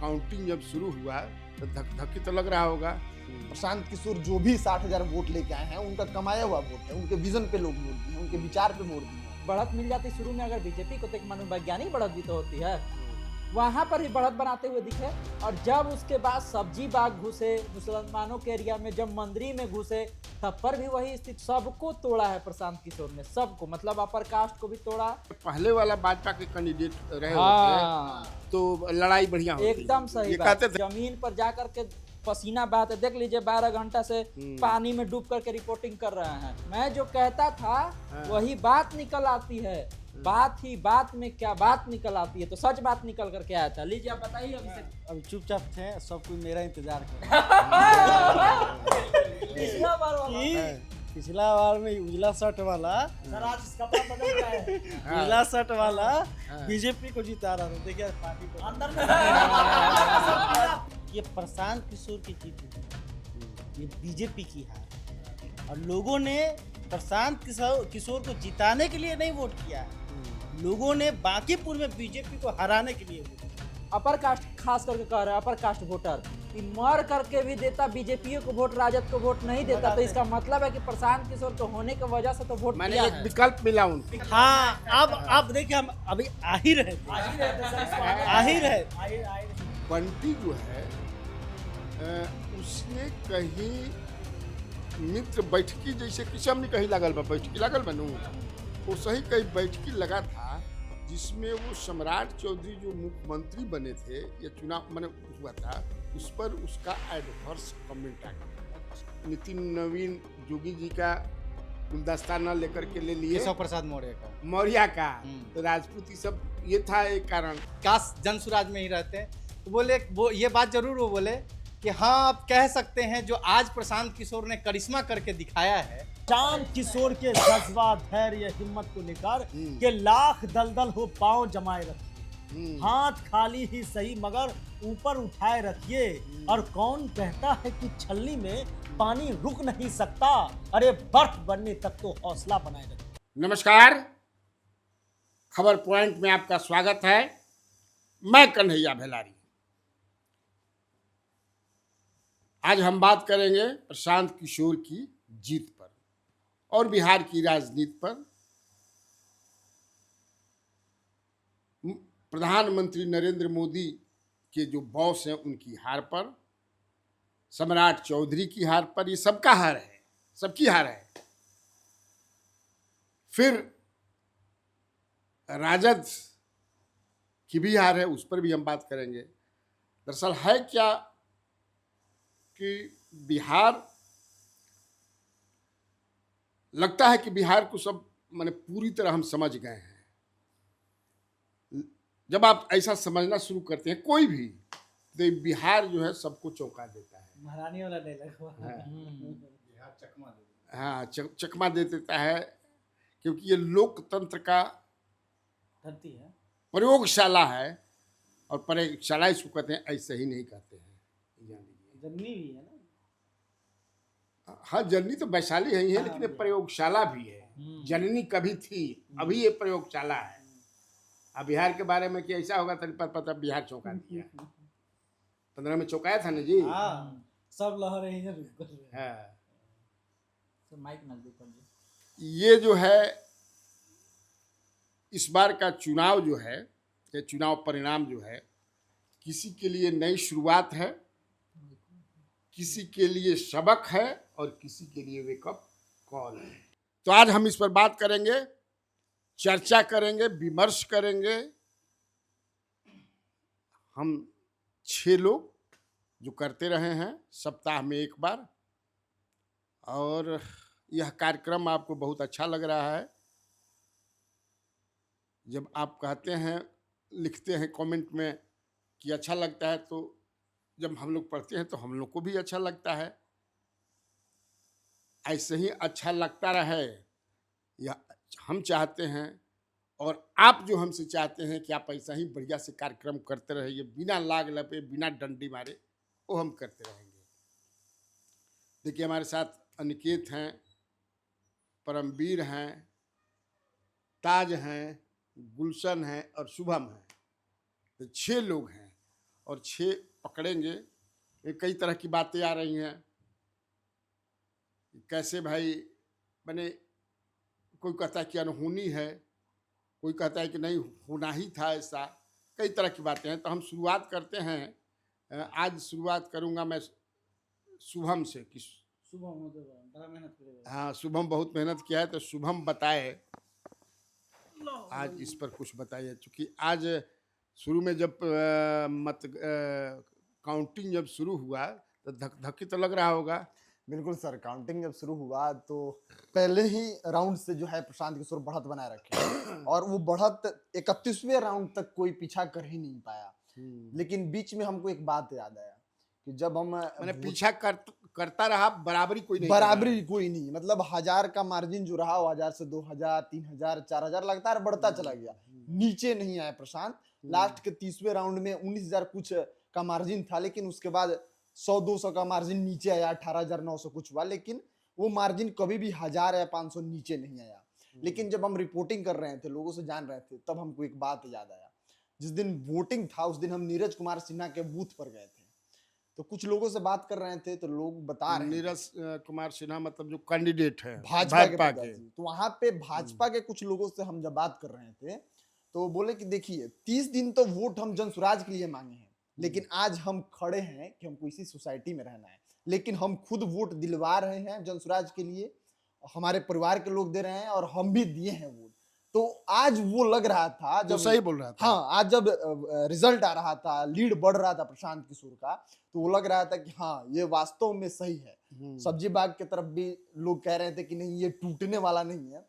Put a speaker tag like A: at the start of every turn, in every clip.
A: Counting जब शुरू हुआ तो धक धक्की तो लग रहा होगा।
B: प्रशांत किशोर जो भी 60,000 वोट लेके आए हैं उनका कमाया हुआ वोट है, उनके विजन पे लोग वोट दिए, उनके विचार पे वोट दिए।
C: बढ़त मिल जाती शुरू में, अगर बीजेपी को तो एक मनोवैज्ञानिक बढ़त भी तो होती है, वहां पर ही बढ़त बनाते हुए दिखे। और जब उसके बाद सब्जी बाग घुसे मुसलमानों के एरिया में, जब मंदिरी में घुसे, तब पर भी वही स्थिति। सबको तोड़ा है प्रशांत किशोर ने, सबको, मतलब अपर कास्ट को भी तोड़ा।
A: पहले वाला भाजपा के कैंडिडेट रहे
C: हाँ,
A: होते तो लड़ाई बढ़िया होती।
C: एकदम सही
A: ये
C: बात।
A: कहते थे
C: जमीन पर जा करके पसीना बहाते, देख लीजिए 12 घंटा से पानी में डूब करके रिपोर्टिंग कर रहे हैं। मैं जो कहता था वही बात निकल आती है, बात ही बात में क्या बात निकल आती है, तो सच बात निकल करके आया था। लीजिए आप बताइए अभी से।
D: अब चुपचाप थे, सब कोई मेरा इंतजार कर
C: पिछला बार वाला।
D: पिछला बार में उजला शर्ट वाला,
C: सर आज कपड़ा बदल गया है।
D: उजला शर्ट वाला बीजेपी को जिता रहा था। देखिए पार्टी को
C: अंदर में
D: ये प्रशांत किशोर की जीत है, ये बीजेपी की हार। और लोगों ने प्रशांत किशोर को जिताने के लिए नहीं वोट किया है, लोगों ने बांकीपुर में बीजेपी को हराने के लिए वोट किया।
C: अपर कास्ट खास करके कह रहे हैं, अपर कास्ट वोटर कि मर करके भी देता बीजेपी को वोट, राजद को वोट नहीं देता। तो इसका मतलब है कि प्रशांत किशोर को होने की वजह से तो वोट
A: मैंने
C: किया
A: एक
C: है।
A: विकल्प मिला उनको।
D: हाँ, अब देखिए हम अभी आ ही रहे थे।
A: बंटी जो है उसने कहीं मित्र बैठकी जैसे किसम ने कहीं लागल बा, बैठकी लागल बनू वो सही कहीं बैठकी लगा था जिसमें वो सम्राट चौधरी जो मुख्यमंत्री बने थे, ये चुनाव मैंने हुआ था, उस पर उसका एडवर्स कमेंट आ गया। नितिन नवीन जोगी जी का गुलदस्ता न लेकर के ले लिए,
D: केशव प्रसाद
A: मौर्य का, तो राजपूत ये सब, ये था एक कारण।
D: काश जनसुराज में ही रहते तो बोले, वो ये बात जरूर वो बोले कि हाँ आप कह सकते हैं जो आज प्रशांत किशोर ने करिश्मा करके दिखाया है।
E: प्रशांत किशोर के जज्बा, धैर्य, हिम्मत को लेकर के लाख दलदल हो पांव जमाए रखिए, हाथ खाली ही सही मगर ऊपर उठाए रखिए। और कौन कहता है कि छलनी में पानी रुक नहीं सकता, अरे बर्फ बनने तक तो हौसला बनाए रखिए।
A: नमस्कार, खबर पॉइंट में आपका स्वागत है। मैं कन्हैया भेलारी। आज हम बात करेंगे प्रशांत किशोर की जीत पर और बिहार की राजनीति पर। प्रधानमंत्री नरेंद्र मोदी के जो बॉस हैं उनकी हार पर, सम्राट चौधरी की हार पर, ये सबका हार है, सबकी हार है। फिर राजद की भी हार है, उस पर भी हम बात करेंगे। दरअसल है क्या कि बिहार, लगता है कि बिहार को सब माने पूरी तरह हम समझ गए हैं। जब आप ऐसा समझना शुरू करते हैं कोई भी, तो बिहार जो है सबको चौंका देता है।
E: महारानी वाला डायलॉग।
D: बिहार चकमा दे,
A: हाँ, चकमा दे देता है, क्योंकि ये लोकतंत्र का
E: धरती है,
A: प्रयोगशाला है। और प्रयोगशाला इसको कहते हैं, ऐसे ही नहीं कहते हैं, जान लीजिए।
E: जननी भी है ना।
A: हाँ, जननी तो वैशाली है ही है, लेकिन ये प्रयोगशाला भी है। जननी कभी थी, अभी ये प्रयोगशाला है। अब बिहार के बारे में कि ऐसा होगा तो पता बिहार चौंका दिया। 15 में चौंकाया था ना जी।
E: हाँ, सब लहर ही है, रुक कर रहे हैं।
A: हाँ,
C: तो माइक नजदीक कर लीजिए।
A: ये जो है इस बार का चुनाव जो है, ये चुनाव परिणाम जो है, किसी के लिए नई शुरुआत है, किसी के लिए सबक है और किसी के लिए वेकअप कॉल है। तो आज हम इस पर बात करेंगे, चर्चा करेंगे, विमर्श करेंगे। हम 6 लोग जो करते रहे हैं सप्ताह में एक बार, और यह कार्यक्रम आपको बहुत अच्छा लग रहा है। जब आप कहते हैं, लिखते हैं कमेंट में कि अच्छा लगता है, तो जब हम लोग पढ़ते हैं तो हम लोग को भी अच्छा लगता है। ऐसे ही अच्छा लगता रहे, यह हम चाहते हैं, और आप जो हमसे चाहते हैं कि आप ऐसा ही बढ़िया से कार्यक्रम करते रहिए, बिना लाग लपे, बिना डंडी मारे, वो हम करते रहेंगे। देखिए, हमारे साथ अनिकेत हैं, परमवीर हैं, ताज हैं, गुलशन हैं और शुभम हैं। तो 6 लोग हैं। और 6 पकड़ेंगे। ये कई तरह की बातें आ रही हैं, कैसे भाई बने। कोई कहता है कि अनहोनी है, कोई कहता है कि नहीं होना ही था ऐसा। कई तरह की बातें हैं, तो हम शुरुआत करते हैं। आज शुरुआत करूंगा मैं शुभम से कि
D: सुबह बड़ा मेहनत करेगा।
A: हाँ, शुभम बहुत मेहनत किया है, तो शुभम बताए आज इस पर कुछ बताइए। क्योंकि आज शुरू में जब काउंटिंग जब शुरू हुआ तो धक धक्की तो लग रहा होगा।
B: बिल्कुल सर, काउंटिंग जब शुरू हुआ तो पहले ही राउंड से जो है प्रशांत किशोर बढ़त बनाए रखे और वो बढ़त 31वें राउंड तक कोई पीछा कर ही नहीं पाया। लेकिन बीच में हमको एक बात याद आया कि जब हम
A: मैंने पीछा करता रहा, बराबरी कोई नहीं कर रहा
B: बराबरी कोई नहीं, मतलब 1000 का मार्जिन जो रहा, वो 1000 से 2000, 3000, 4000 लगातार बढ़ता चला गया, नीचे नहीं आया प्रशांत। लास्ट के 30वें राउंड में 19000 कुछ का मार्जिन था, लेकिन उसके बाद 100-200 का मार्जिन नीचे आया, 18900 कुछ हुआ, लेकिन वो मार्जिन कभी भी 1000 या 500 नीचे नहीं आया। लेकिन जब हम रिपोर्टिंग कर रहे थे, लोगों से जान रहे थे, तब हमको एक बात याद आया। जिस दिन वोटिंग था उस दिन हम नीरज कुमार सिन्हा के बूथ पर गए थे, तो कुछ लोगों से बात कर रहे थे, तो लोग बता रहे थे
A: नीरज कुमार सिन्हा मतलब जो कैंडिडेट है
B: भाजपा के प्रत्याशी। तो वहां पे भाजपा के कुछ लोगों से हम जब बात कर रहे थे तो बोले कि देखिए 30 दिन तो वोट हम जनसुराज के लिए मांगे हैं, लेकिन आज हम खड़े हैं कि हमको इसी सोसाइटी में रहना है, लेकिन हम खुद वोट दिलवा रहे हैं जनसुराज के लिए, हमारे परिवार के लोग दे रहे हैं और हम भी दिए हैं वोट। तो आज वो लग रहा था,
A: जो
B: जब
A: सही बोल रहा था।
B: हाँ, आज जब रिजल्ट आ रहा था, लीड बढ़ रहा था प्रशांत किशोर का, तो वो लग रहा था कि हाँ ये वास्तव में सही है। सब्जी बाग की तरफ भी लोग कह रहे थे कि नहीं ये टूटने वाला नहीं है,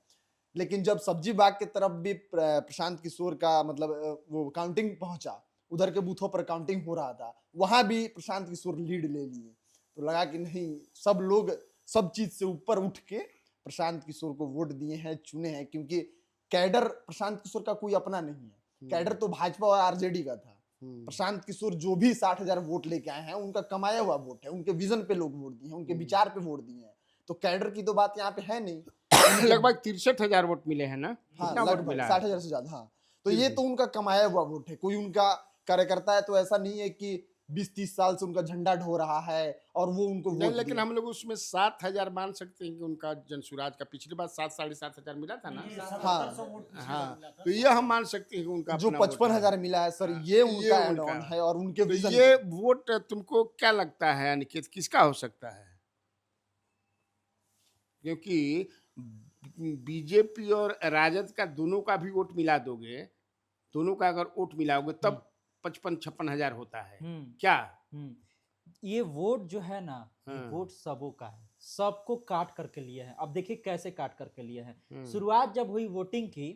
B: लेकिन जब सब्जी बाग की तरफ भी प्रशांत किशोर का मतलब वो काउंटिंग पहुंचा, उधर के बूथों पर काउंटिंग हो रहा था, वहां भी प्रशांत किशोर लीड ले लिए। तो लगा कि नहीं, सब लोग सब चीज से ऊपर उठ के प्रशांत किशोर को वोट दिए हैं, चुने हैं, क्योंकि कैडर प्रशांत किशोर का कोई अपना नहीं है। कैडर तो भाजपा और आरजेडी का था। प्रशांत किशोर जो भी 60,000 वोट लेके आए हैं, उनका कमाया हुआ वोट है, उनके विजन पे लोग वोट दिए हैं, उनके विचार पे वोट दिए हैं। तो कैडर की तो बात यहाँ पे है नहीं।
A: लगभग 63,000 वोट मिले हैं ना?
B: हाँ,
A: कितना वोट
B: लगभग
A: मिला है?
B: 60,000 से ज्यादा। हाँ, तो ये तो उनका कमाया हुआ वोट है। कोई उनका कार्यकर्ता है तो ऐसा नहीं है कि 20-30 साल से उनका झंडा ढो रहा है और वो उनको
A: नहीं,
B: वोट
A: लेकिन
B: दिए।
A: हम लोग उसमें 7,000 मान सकते हैं कि उनका जनसुराज का पिछली बार 7-7,500 मिला था ना।
B: हाँ,
A: हाँ, तो ये हम मान सकते हैं कि उनका
B: जो
A: अपना वोट है।
B: 55,000 मिला है सर, ये
A: ये
B: उनका एड
A: उनका।
B: ऑन है और उनके
A: तो
B: विजन
A: ये
B: पे।
A: वोट तुमको क्या लगता है अनिकेत, किसका हो सकता है? क्योंकि बीजेपी और राजद का दोनों का भी वोट मिला दोगे, दोनों का अगर वोट मिलाओगे तब 55-56 हजार होता है क्या?
C: ये वोट जो है ना, ये
A: हाँ।
C: वोट सबों का है, सबको काट करके लिए है। अब देखिए कैसे काट करके लिए है। शुरुआत जब हुई वोटिंग की,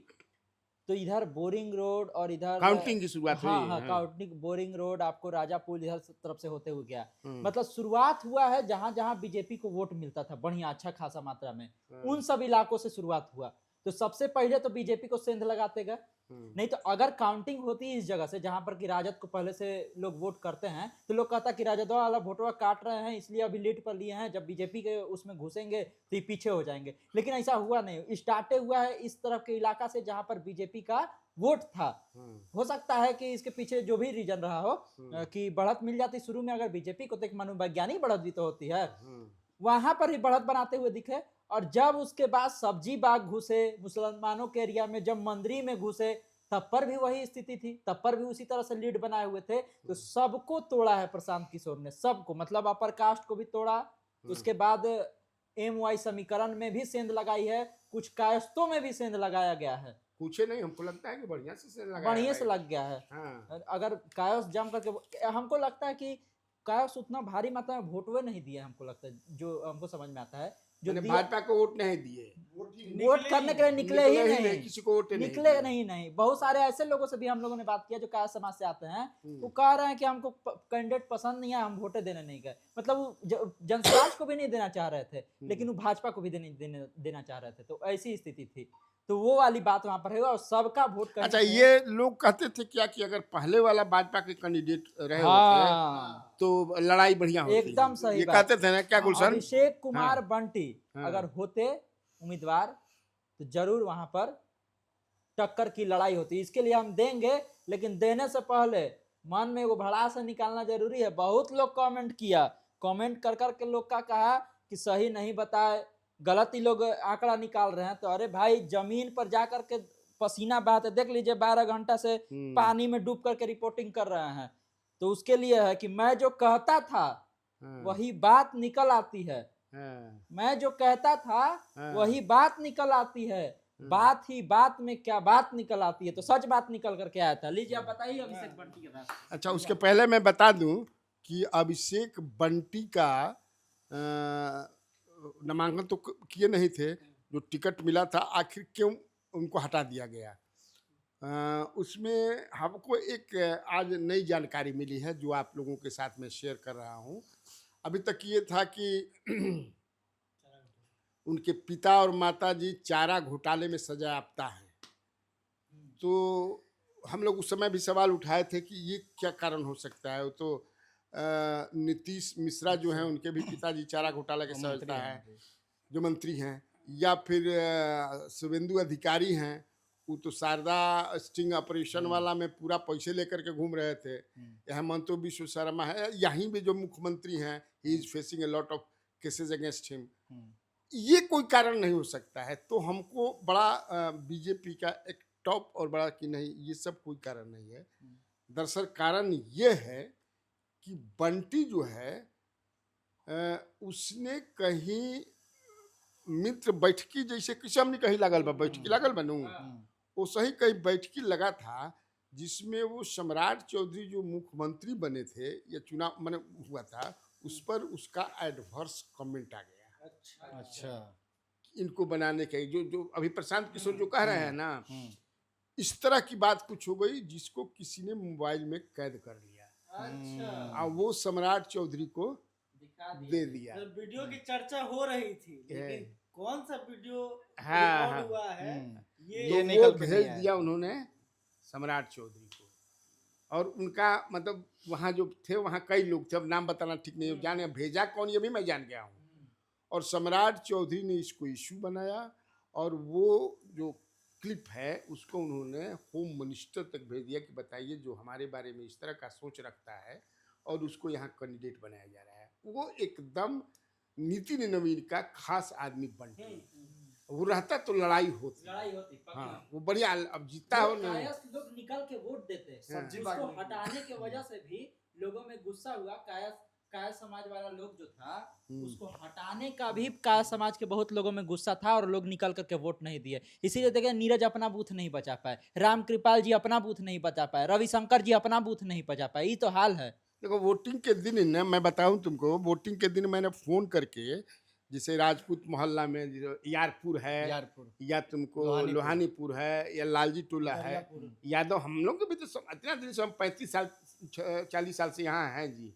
C: तो इधर बोरिंग रोड और इधर
A: काउंटिंग की शुरुआत हुई।
C: हाँ, काउंटिंग बोरिंग रोड आपको राजा पुल इधर तरफ से होते हुए गया। मतलब शुरुआत हुआ है जहां जहां बीजेपी को वोट मिलता था बढ़िया अच्छा खासा मात्रा में, उन सब इलाकों से शुरुआत हुआ। तो सबसे पहले तो बीजेपी को सेंध लगाते गए। नहीं तो अगर काउंटिंग होती है इस जगह से जहां पर कि राजद को पहले से लोग वोट करते हैं, तो लोग कहता कि राजद वाला वोटवा काट रहे हैं इसलिए अभी लीड पर लिए हैं, जब बीजेपी के उसमें घुसेंगे तो ये पीछे हो जाएंगे। लेकिन ऐसा हुआ नहीं, स्टार्टे हुआ है इस तरफ के इलाका से जहां पर बीजेपी का वोट था। हो सकता है कि इसके पीछे जो भी रीजन रहा हो कि बढ़त मिल जाती शुरू में अगर बीजेपी को, तो एक मनोवैज्ञानिक बढ़त भी तो होती है, वहां पर ही बढ़त बनाते हुए दिखे। और जब उसके बाद सब्जी बाग घुसे मुसलमानों के एरिया में, जब मंदिरी में घुसे, तब पर भी वही स्थिति थी, तब पर भी उसी तरह से लीड बनाए हुए थे। तो सबको तोड़ा है प्रशांत किशोर ने, सबको, मतलब अपर कास्ट को भी तोड़ा। उसके बाद MY समीकरण में भी सेंध लगाई है, कुछ कायस्तों में भी सेंध लगाया गया है।
A: कुछ नहीं, हमको लगता है कि बढ़िया से लगाया
C: बढ़िया
A: है
C: से
A: भाई।
C: लग गया है।
A: हाँ।
C: अगर कायस जम करके, हमको लगता है कि कायस उतना भारी मात्रा में वोट नहीं दिया, हमको लगता है, जो हमको समझ में आता है, जो
A: मैंने
C: दिया
A: भाजपा को वोट नहीं दिए,
C: वोट करने के लिए निकले ही नहीं,
A: किसी को वोट नहीं
C: निकले
A: दिए।
C: नहीं। बहुत सारे ऐसे लोगों से भी हम लोगों ने बात किया जो काया समाज से आते हैं, वो कह रहे हैं कि हमको कैंडिडेट पसंद नहीं है, हम वोटे देने नहीं गए। मतलब वो जनसुराज को भी नहीं देना चाह रहे थे, लेकिन वो भाजपा को भी देना चाह रहे थे। तो ऐसी स्थिति थी, तो वो वाली बात वहां पर है और सबका वोट करने
A: अच्छा,
C: में-
A: ये लोग कहते थे क्या कि अगर पहले वाला भाजपा के कैंडिडेट रहे
C: हाँ,
A: होते तो लड़ाई बढ़िया होती।
C: एकदम सही
A: ये
C: बात।
A: कहते थे ना, क्या गुलशन?
C: अभिषेक कुमार
A: हाँ।
C: बंटी
A: हाँ।
C: अगर होते उम्मीदवार, तो जरूर वहां पर टक्कर की लड़ाई होती। इसके लिए हम देंगे, लेकिन देने से पहले मन में वो भड़ास निकालना जरूरी है। बहुत लोग कमेंट किया, कमेंट कर कर के लोग का कहा कि सही नहीं बताए, गलत ही लोग आंकड़ा निकाल रहे हैं। तो अरे भाई जमीन पर जा करके पसीना बहाते देख लीजिए, 12 घंटा से पानी में डूब करके रिपोर्टिंग कर रहे हैं। तो उसके लिए है कि मैं जो कहता था वही बात निकल आती है, मैं जो कहता था वही बात निकल आती है, बात ही बात में क्या बात निकल आती है। तो सच बात निकल करके आया था। लीजिए आप बताइए अभिषेक बंटी के बात।
A: अच्छा, उसके पहले मैं बता दूं कि अभिषेक बंटी का नामांकन तो किए नहीं थे, जो टिकट मिला था आखिर क्यों उनको हटा दिया गया। उसमें हमको एक आज नई जानकारी मिली है जो आप लोगों के साथ में शेयर कर रहा हूँ। अभी तक ये था कि उनके पिता और माता जी चारा घोटाले में सजायाफ्ता हैं। तो हम लोग उस समय भी सवाल उठाए थे कि ये क्या कारण हो सकता है। तो नीतीश मिश्रा जो हैं उनके भी पिताजी चारा घोटाले के सजायाफ्ता है, जो मंत्री हैं, या फिर शुभेंदु अधिकारी हैं, वो तो शारदा स्टिंग ऑपरेशन वाला में पूरा पैसे लेकर के घूम रहे थे। हेमंत विश्व शर्मा है, यहीं भी जो मुख्यमंत्री हैं, he is facing a lot of cases against him. ये कोई कारण नहीं हो सकता है। तो हमको बड़ा बीजेपी का एक टॉप और बड़ा कि नहीं, ये सब कोई कारण नहीं है। दरअसल कारण ये है कि बंटी जो है उसने कहीं मित्र बैठकी जैसे किसम नहीं कहीं लागल बा, बैठकी लागल बनू वो सही कहीं बैठकी लगा था जिसमें वो सम्राट चौधरी जो मुख्यमंत्री बने थे या चुनाव मैंने हुआ था, उस पर उसका एडवर्स कमेंट आ गया।
B: अच्छा,
A: इनको बनाने के जो अभी प्रशांत किशोर जो कह रहे हैं ना, इस तरह की बात कुछ हो गई जिसको किसी ने मोबाइल में कैद कर लिया और वो सम्राट चौधरी को दे दिया।
D: तो वीडियो की चर्चा हो रही थी, लेकिन कौन सा वीडियो
A: हाँ,
D: रिकॉर्ड हुआ है
B: ये
A: तो
B: निकल
A: वो
B: के
A: भेज
B: नहीं आया।
A: दिया उन्होंने सम्राट चौधरी को। और उनका मतलब वहाँ जो थे वहाँ कई लोग थे, अब नाम बताना ठीक नहीं, जाने भेजा कौन ये भी मैं जान गया हूँ। और सम्राट चौधरी ने इसको इशू बनाया और वो जो क्लिप है उसको उन्होंने होम मिनिस्टर तक भेज दिया कि बताइए जो हमारे बारे में इस तरह का सोच रखता है और उसको यहाँ कैंडिडेट बनाया जा रहा है। वो एकदम नितिन नवीन का खास आदमी बनते, वो रहता तो लड़ाई होती। हाँ, वो बढ़िया अब जीता हो ना।
C: लोग निकल के वोट देते,
B: सब्जी
C: उसको
B: बागवानी
C: हटाने की वजह से भी लोगों में गुस्सा हुआ। काया समाज वाला लोग जो था उसको हटाने का भी काया समाज के बहुत लोगों में गुस्सा था और लोग निकल करके वोट नहीं दिए। इसीलिए देखिए नीरज अपना बूथ नहीं बचा पाए, राम कृपाल जी अपना बूथ नहीं बचा पाए, रविशंकर जी अपना बूथ नहीं बचा पाए। ये तो हाल है।
A: देखो वोटिंग के दिन ना, मैं बताऊं तुमको, वोटिंग के दिन मैंने फोन करके जैसे राजपूत मोहल्ला में यारपुर है,
B: यारपुर,
A: या तुमको लोहानीपुर है, या लालजी टोला है, यादव, हम लोग भी तो इतना दिन से हम 35 साल 40 साल से यहाँ हैं जी।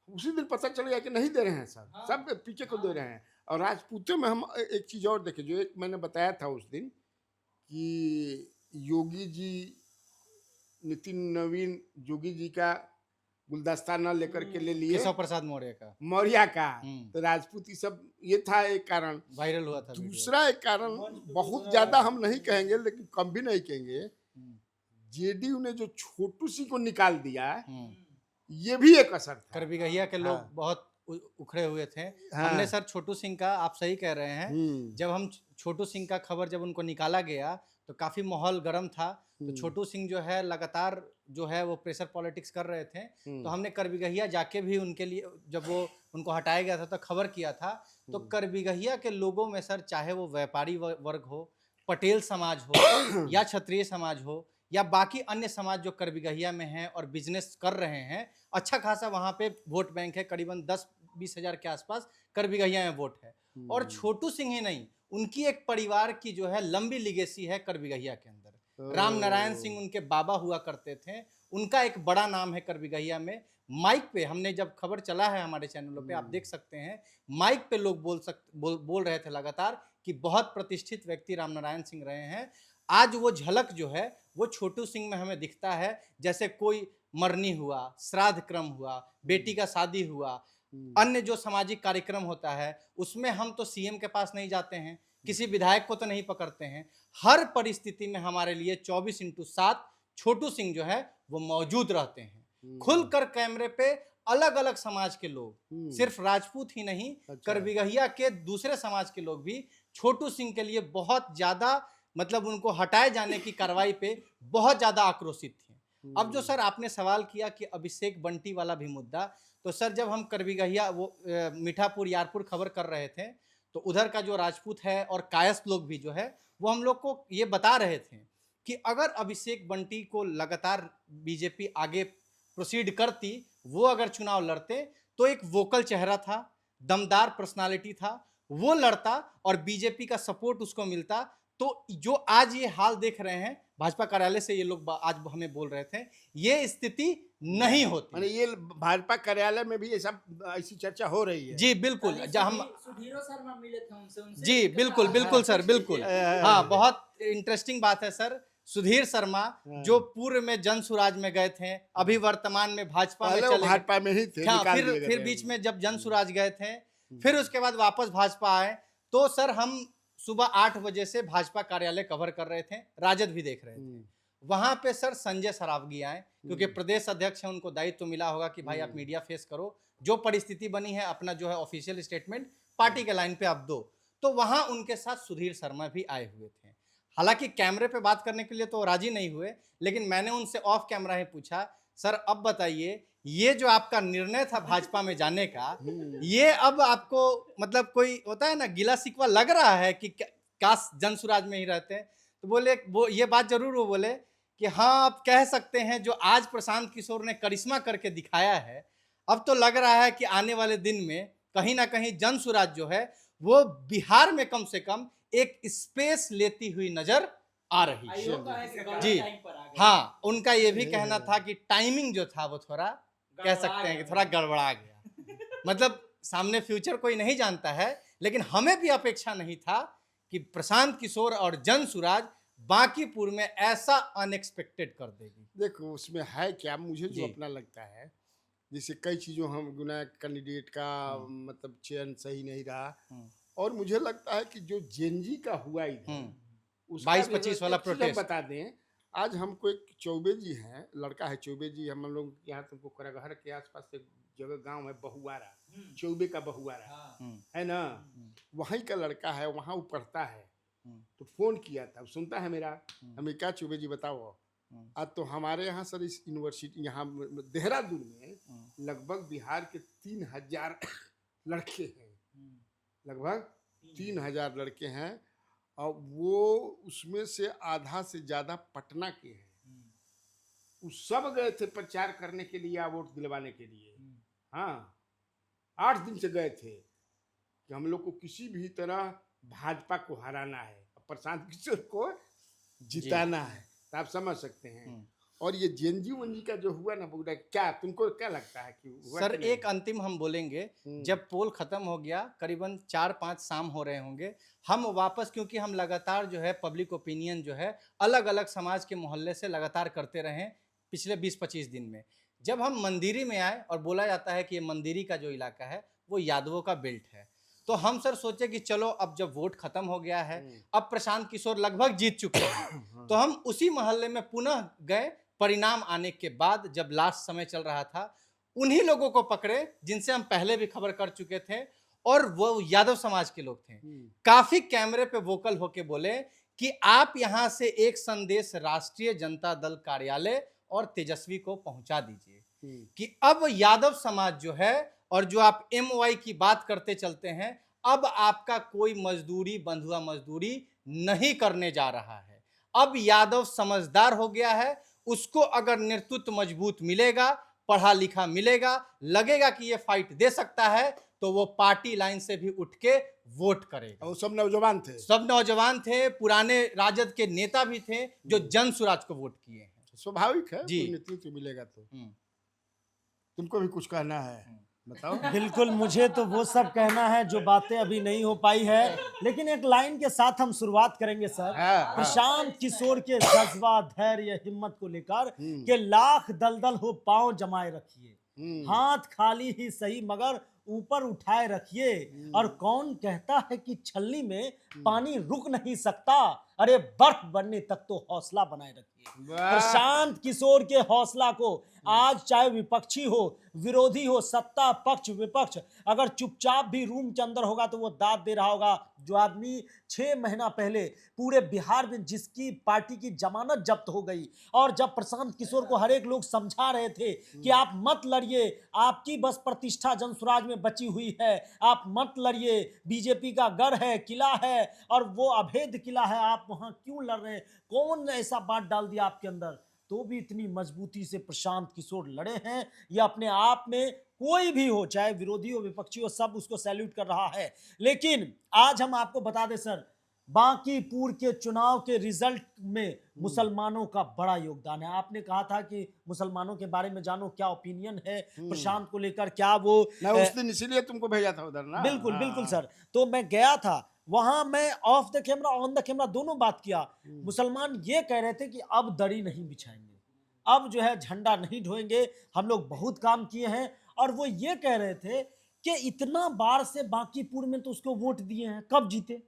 A: उसी दिन पता चल गया कि नहीं दे रहे हैं सर, सब पीछे को दे रहे हैं। और राजपूतों में हम एक चीज़ और देखे, जो एक मैंने बताया था उस दिन कि योगी जी, नितिन नवीन योगी जी का गुलदस्ता न लेकर के ले लिए,
B: केशव प्रसाद मौर्य
A: का। तो राजपूत सब ये था एक कारण,
B: वायरल हुआ था।
A: दूसरा एक कारण बहुत ज्यादा हम नहीं कहेंगे लेकिन कम भी नहीं कहेंगे, जेडीयू ने जो छोटू सिंह को निकाल दिया, ये भी एक असर था।
B: करबिगहिया के लोग बहुत उखड़े हुए थे। हमने सर छोटू सिंह का, आप सही कह रहे हैं, जब हम छोटू सिंह का खबर जब उनको निकाला गया तो काफी माहौल गर्म था। तो छोटू सिंह जो है लगातार जो है वो प्रेशर पॉलिटिक्स कर रहे थे। तो हमने करबिगहिया जाके भी उनके लिए, जब वो उनको हटाया गया था तो खबर किया था। तो करबिगहिया के लोगों में सर, चाहे वो व्यापारी वर्ग हो, पटेल समाज हो या क्षत्रिय समाज हो या बाकी अन्य समाज जो करबिगहिया में हैं और बिजनेस कर रहे हैं, अच्छा खासा वहाँ पे वोट बैंक है, करीबन 10-20 हज़ार के आसपास करबिगहिया में वोट है। और छोटू सिंह ही नहीं, उनकी एक परिवार की जो है लंबी लिगेसी है करबिगहिया के अंदर। राम नारायण सिंह उनके बाबा हुआ करते थे, उनका एक बड़ा नाम है करबिगहिया में। माइक पे हमने जब खबर चला है हमारे चैनलों पे, आप देख सकते हैं, माइक पे लोग बोल रहे थे लगातार कि बहुत प्रतिष्ठित व्यक्ति राम नारायण सिंह रहे हैं। आज वो झलक जो है वो छोटू सिंह में हमें दिखता है, जैसे कोई मरनी हुआ, श्राद्ध क्रम हुआ, बेटी का शादी हुआ, अन्य जो सामाजिक कार्यक्रम होता है उसमें हम तो सीएम के पास नहीं जाते हैं, किसी विधायक को तो नहीं पकड़ते हैं। हर परिस्थिति में हमारे लिए 24/7 छोटू सिंह जो है
D: वो मौजूद रहते हैं। खुलकर कैमरे पे अलग अलग समाज के लोग, सिर्फ राजपूत ही नहीं, करबिगहिया के दूसरे समाज के लोग भी छोटू सिंह के लिए बहुत ज्यादा, मतलब उनको हटाए जाने की कार्रवाई पे बहुत ज्यादा आक्रोशित थे। अब जो सर आपने सवाल किया कि अभिषेक बंटी वाला भी मुद्दा, तो सर जब हम करबिगहिया वो मीठापुर यारपुर खबर कर रहे थे, तो उधर का जो राजपूत है और कायस्थ लोग भी जो है वो हम लोग को ये बता रहे थे कि अगर अभिषेक बंटी को लगातार बीजेपी आगे प्रोसीड करती, वो अगर चुनाव लड़ते, तो एक वोकल चेहरा था, दमदार पर्सनालिटी था, वो लड़ता और बीजेपी का सपोर्ट उसको मिलता, तो जो आज ये हाल देख रहे हैं भाजपा कार्यालय से ये लोग आज हमें बोल रहे थे, ये स्थिति नहीं होती।
A: माने ये भाजपा कार्यालय में भी ये सब ऐसी चर्चा हो रही है।
D: जी बिल्कुल, जब हम
C: सुधीरो शर्मा मिले थे उनसे
D: जी बिल्कुल बिल्कुल सर, बिल्कुल हाँ, बहुत इंटरेस्टिंग बात है सर। सुधीर शर्मा जो पूर्व में जन सुराज में गए थे, अभी वर्तमान में भाजपा में चले,
A: भाजपा में ही थे,
D: हाँ,
A: निकाल दिए गए
D: फिर
A: थे।
D: बीच में जब जन सुराज गए थे, फिर उसके बाद वापस भाजपा आए, तो सर हम सुबह 8 बजे से भाजपा कार्यालय कवर कर रहे थे, राजद भी देख रहे थे। वहां पे सर संजय सरावगी आए, क्योंकि प्रदेश अध्यक्ष है, उनको दायित्व मिला होगा कि भाई आप मीडिया फेस करो, जो परिस्थिति बनी है अपना जो है ऑफिशियल स्टेटमेंट पार्टी के लाइन पे आप दो। तो वहां उनके साथ सुधीर शर्मा भी आए हुए थे। हालांकि कैमरे पे बात करने के लिए तो राजी नहीं हुए, लेकिन मैंने उनसे ऑफ कैमरा ही पूछा, सर अब बताइए ये जो आपका निर्णय था भाजपा में जाने का, ये अब आपको मतलब कोई होता है ना गिला शिकवा लग रहा है कि काश जनसुराज में ही रहते हैं? तो बोले वो ये बात जरूर वो बोले कि हाँ आप कह सकते हैं, जो आज प्रशांत किशोर ने करिश्मा करके दिखाया है, अब तो लग रहा है कि आने वाले दिन में कहीं ना कहीं जनसुराज जो है वो बिहार में कम से कम एक स्पेस लेती हुई नजर आ रही है। जी हाँ, उनका ये भी कहना था कि टाइमिंग जो था वो थोड़ा कह सकते हैं कि थोड़ा गड़बड़ा गया। मतलब सामने फ्यूचर कोई नहीं जानता है, लेकिन हमें भी अपेक्षा नहीं था कि प्रशांत किशोर और जनसुराज बांकीपुर में ऐसा अनएक्सपेक्टेड कर देगी।
A: देखो उसमें है क्या, मुझे जो अपना लगता है, जैसे कई चीज़ों हम गुना कैंडिडेट का मतलब चयन सही नहीं रहा, और मुझे लगता है कि जो जेनजी का हुआ इधर
D: 22-25 वाला प्रोटेस्ट
A: बता दें, आज हमको एक चौबे जी हैं, लड़का है चौबे जी, हम लोग यहाँ तुमको करगहर के आसपास से जगह गांव है बहुआरा, चौबे का बहुआरा है ना, वहीं का लड़का है, वहाँ वो पढ़ता है। तो फोन किया था, सुनता है मेरा, हमें क्या चौबे जी बताओ, आज तो हमारे यहाँ सर इस यूनिवर्सिटी यहाँ देहरादून में लगभग बिहार के 3000 लड़के हैं, लगभग 3000 लड़के हैं, और वो उसमें से आधा से ज्यादा पटना के हैं। वो सब गए थे प्रचार करने के लिए, वोट दिलवाने के लिए। हाँ, 8 दिन से गए थे कि हम लोग को किसी भी तरह भाजपा को हराना है, प्रशांत किशोर को जिताना है। तो आप समझ सकते हैं। और ये जेनजी वनजी का जो हुआ ना, बोला क्या तुमको क्या लगता है कि हुआ
D: सर? एक अंतिम हम बोलेंगे, जब पोल खत्म हो गया, करीबन 4-5 शाम हो रहे होंगे, हम वापस, क्योंकि हम लगातार जो है पब्लिक ओपिनियन जो है अलग अलग समाज के मोहल्ले से लगातार करते रहे पिछले 20-25 दिन में, जब हम मंदिरी में आए और बोला जाता है कि ये मंदिरी का जो इलाका है वो यादवों का बेल्ट है, तो हम सर सोचे कि चलो अब जब वोट खत्म हो गया है, अब प्रशांत किशोर लगभग जीत चुके हैं, तो हम उसी मोहल्ले में पुनः गए। परिणाम आने के बाद जब लास्ट समय चल रहा था, उन्हीं लोगों को पकड़े जिनसे हम पहले भी खबर कर चुके थे, और वो यादव समाज के लोग थे। काफी कैमरे पे वोकल होके बोले कि आप यहां से एक संदेश राष्ट्रीय जनता दल कार्यालय और तेजस्वी को पहुंचा दीजिए कि अब यादव समाज जो है, और जो आप MY की बात करते चलते हैं, अब आपका कोई मजदूरी बंधुआ मजदूरी नहीं करने जा रहा है। अब यादव समझदार हो गया है, उसको अगर नेतृत्व मजबूत मिलेगा, पढ़ा लिखा मिलेगा, लगेगा कि ये फाइट दे सकता है, तो वो पार्टी लाइन से भी उठ के वोट करेगा।
A: और सब नौजवान थे,
D: सब नौजवान थे, पुराने राजद के नेता भी थे जो जनसुराज को वोट किए हैं।
A: स्वाभाविक है,
D: जी।
A: कोई नेतृत्व मिलेगा तो। तुमको भी कुछ कहना है, बताओ।
E: बिल्कुल, मुझे तो वो सब कहना है जो बातें अभी नहीं हो पाई है, लेकिन एक लाइन के साथ हम शुरुआत करेंगे सर। प्रशांत किशोर के जज्बा, धैर्य, हिम्मत को लेकर के लाख दलदल हो पांव जमाए रखिए, हाथ खाली ही सही मगर ऊपर उठाए रखिए। और कौन कहता है कि छलनी में पानी रुक नहीं सकता, अरे बर्फ बनने तक तो हौसला बनाए रखिए।
A: वाह।
E: प्रशांत किशोर के हौसला को आज चाहे विपक्षी हो, विरोधी हो, सत्ता पक्ष विपक्ष, अगर चुपचाप भी रूम के अंदर होगा तो वो दाद दे रहा होगा। जो आदमी 6 महीना पहले पूरे बिहार में जिसकी पार्टी की जमानत जब्त हो गई, और जब प्रशांत किशोर को हर एक लोग समझा रहे थे कि आप मत लड़िए, आपकी बस प्रतिष्ठा जनसुराज में बची हुई है, आप मत लड़िए, बीजेपी का गढ़ है, किला है, और वो अभेद किला है, आप वहां क्यों लड़ रहे हैं, कौन ऐसा बात डाल दिया आपके अंदर, तो भी इतनी मजबूती से प्रशांत किशोर लड़े हैं। ये अपने आप में कोई भी हो, चाहे विरोधी हो विपक्षी हो, सब उसको सैल्यूट कर रहा है। लेकिन आज हम आपको बता दें सर, बांकीपुर के चुनाव के रिजल्ट में मुसलमानों का बड़ा योगदान है। आपने कहा था कि मुसलमानों के बारे में जानो क्या ओपिनियन है प्रशांत को लेकर, क्या वो
A: मैं उस दिन इसीलिए तुमको भेजा था उधर ना।
E: बिल्कुल
A: हाँ।
E: बिल्कुल सर। तो मैं गया था वहां, मैं of the camera on the camera दोनों बात किया। मुसलमान ये कह रहे थे कि अब दरी नहीं बिछाएंगे, अब जो है झंडा नहीं ढोएंगे, हम लोग बहुत काम किए हैं। और वो ये कह रहे थे कि इतना बार से बांकीपुर में तो उसको वोट दिए हैं, कब जीते,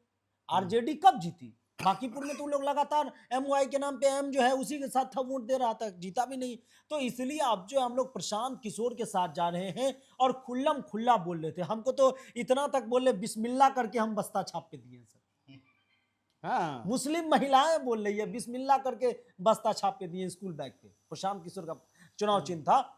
E: आरजेडी कब जीती, बांकीपुर में तो लोग लगातार एमवाई के नाम पे एम जो है उसी के साथ था, वोट दे रहा था, जीता भी नहीं। तो इसलिए अब जो हम लोग प्रशांत किशोर के साथ जा रहे हैं, और खुल्लम खुल्ला बोल रहे थे, हमको तो इतना तक बोले बिस्मिल्लाह करके हम बस्ता छाप पे दिए सर।
A: हाँ।
E: मुस्लिम महिलाएं बोल रही है बिस्मिल्लाह करके बस्ता छाप पे दिए स्कूल बैग पे, प्रशांत किशोर का चुनाव चिन्ह था।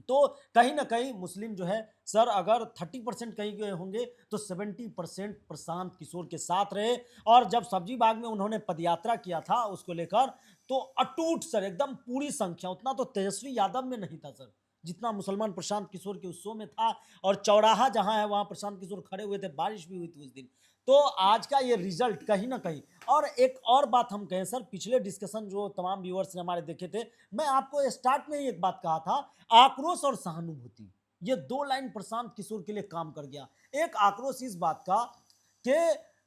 E: तो कहीं ना कहीं मुस्लिम जो है सर, अगर 30% कहीं गए होंगे तो 70% प्रशांत किशोर के साथ रहे। और जब सब्जी बाग में उन्होंने पदयात्रा किया था उसको लेकर, तो अटूट सर एकदम पूरी संख्या, उतना तो तेजस्वी यादव में नहीं था सर जितना मुसलमान प्रशांत किशोर के उस शो में था। और चौराहा जहां है वहां प्रशांत किशोर खड़े हुए थे, बारिश भी हुई थी उस दिन। तो आज का ये रिजल्ट कहीं ना कहीं, और एक और बात हम कहें सर, पिछले डिस्कशन जो तमाम व्यूअर्स ने हमारे देखे थे, मैं आपको स्टार्ट में ही एक बात कहा था, आक्रोश और सहानुभूति, ये 2 लाइन प्रशांत किशोर के लिए काम कर गया। एक आक्रोश इस बात का कि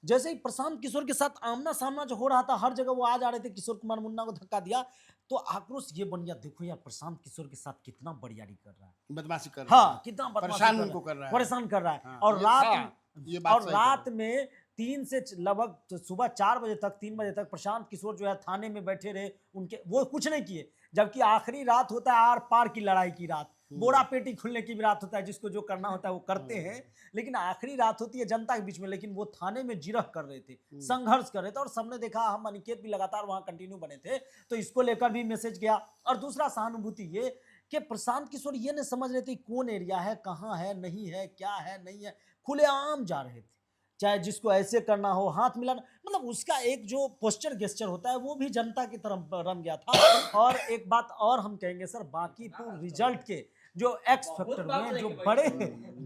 E: जैसे ही प्रशांत किशोर के साथ आमना सामना जो हो रहा था, हर जगह वो आ जा रहे थे, किशोर कुमार मुन्ना को धक्का दिया, तो आक्रोश ये बन गया, देखो यार प्रशांत किशोर के साथ कितना बढ़ियारी कर रहा है,
A: बदमाशी कर रहा है।
E: हाँ कितना बदमाशी
A: परेशान
E: कर
A: उनको कर रहा है।
E: परेशान कर रहा है।
A: हाँ,
E: और
A: ये
E: रात
A: था, ये बात
E: और
A: सही
E: रात
A: कहा।
E: में 3 से लगभग सुबह 4 बजे तक, 3 बजे तक प्रशांत किशोर जो है थाने में बैठे रहे, उनके वो कुछ नहीं किए। जबकि आखिरी रात होता है आर पार की लड़ाई की रात, बोरा पेटी खुलने की भी रात होता है, जिसको जो करना होता है वो करते हैं, लेकिन आखिरी रात होती है जनता के बीच में। लेकिन वो थाने में जिरह कर रहे थे, संघर्ष कर रहे थे, और सबने देखा, हम अनिकेत भी लगातार वहां कंटिन्यू बने थे, तो इसको लेकर भी मैसेज गया। और दूसरा सहानुभूति ये कि प्रशांत किशोर ये नहीं समझ रहे थे कौन एरिया है, कहाँ है, नहीं है, क्या है, नहीं है, खुलेआम जा रहे थे, चाहे जिसको ऐसे करना हो, हाथ मिलाना, मतलब उसका एक जो पोस्चर गेस्चर होता है वो भी जनता की तरफ रम गया था। और एक बात और हम कहेंगे सर, बांकीपुर रिजल्ट के जो एक्स फैक्टर में जो बड़े